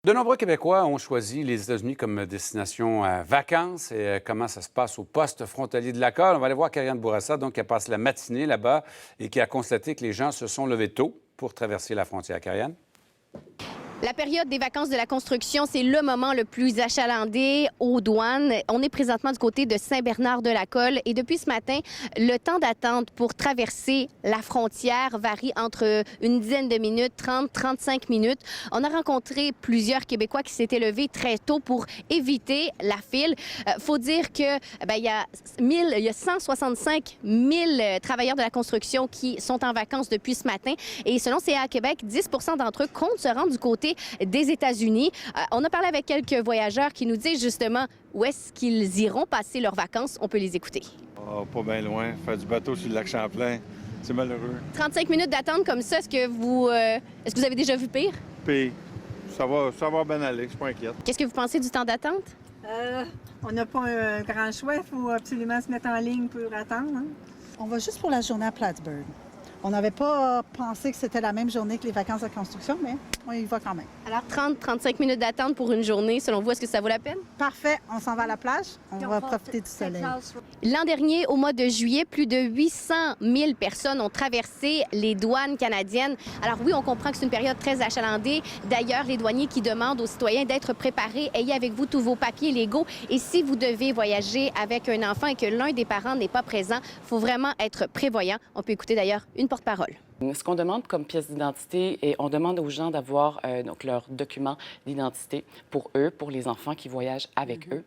De nombreux Québécois ont choisi les États-Unis comme destination vacances. Et comment ça se passe au poste frontalier de l'accord? On va aller voir Karianne Bourassa, donc, qui a passé la matinée là-bas et qui a constaté que les gens se sont levés tôt pour traverser la frontière. Karianne? La période des vacances de la construction, c'est le moment le plus achalandé aux douanes. On est présentement du côté de Saint-Bernard-de-la-Colle et depuis ce matin, le temps d'attente pour traverser la frontière varie entre une dizaine de minutes, 30-35 minutes. On a rencontré plusieurs Québécois qui s'étaient levés très tôt pour éviter la file. Faut dire que il y a 165 000 travailleurs de la construction qui sont en vacances depuis ce matin et selon CA Québec, 10 d'entre eux comptent se rendre du côté des États-Unis. On a parlé avec quelques voyageurs qui nous disent justement où est-ce qu'ils iront passer leurs vacances. On peut les écouter. Oh, pas bien loin. Faire du bateau sur le lac Champlain, c'est malheureux. 35 minutes d'attente comme ça, est-ce que vous avez déjà vu pire? Puis, ça va bien aller, je suis pas inquiète. Qu'est-ce que vous pensez du temps d'attente? On n'a pas un grand choix. Il faut absolument se mettre en ligne pour attendre. Hein? On va juste pour la journée à Plattsburgh. On n'avait pas pensé que c'était la même journée que les vacances de construction, mais on y va quand même. Alors, 30-35 minutes d'attente pour une journée, selon vous, est-ce que ça vaut la peine? Parfait, on s'en va à la plage, on va profiter du soleil. L'an dernier, au mois de juillet, plus de 800 000 personnes ont traversé les douanes canadiennes. Alors oui, on comprend que c'est une période très achalandée. D'ailleurs, les douaniers qui demandent aux citoyens d'être préparés, ayez avec vous tous vos papiers légaux. Et si vous devez voyager avec un enfant et que l'un des parents n'est pas présent, il faut vraiment être prévoyant. On peut écouter d'ailleurs une porte-parole. Ce qu'on demande comme pièce d'identité, et on demande aux gens d'avoir donc leurs documents d'identité pour eux, pour les enfants qui voyagent avec eux.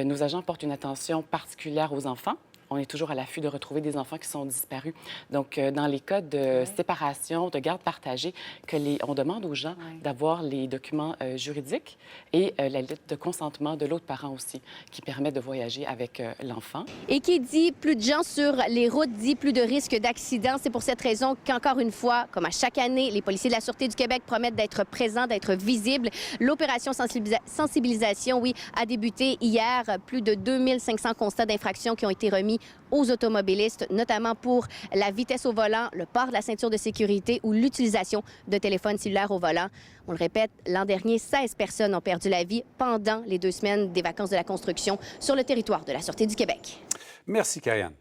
Nos agents portent une attention particulière aux enfants. On est toujours à l'affût de retrouver des enfants qui sont disparus. Donc, dans les cas de séparation, de garde partagée, on demande aux gens d'avoir les documents juridiques et la lettre de consentement de l'autre parent aussi, qui permet de voyager avec l'enfant. Et qui dit plus de gens sur les routes, dit plus de risques d'accidents. C'est pour cette raison qu'encore une fois, comme à chaque année, les policiers de la Sûreté du Québec promettent d'être présents, d'être visibles. L'opération sensibilisation, oui, a débuté hier. Plus de 2500 constats d'infraction qui ont été remis aux automobilistes, notamment pour la vitesse au volant, le port de la ceinture de sécurité ou l'utilisation de téléphones cellulaires au volant. On le répète, l'an dernier, 16 personnes ont perdu la vie pendant les 2 semaines des vacances de la construction sur le territoire de la Sûreté du Québec. Merci, Karianne.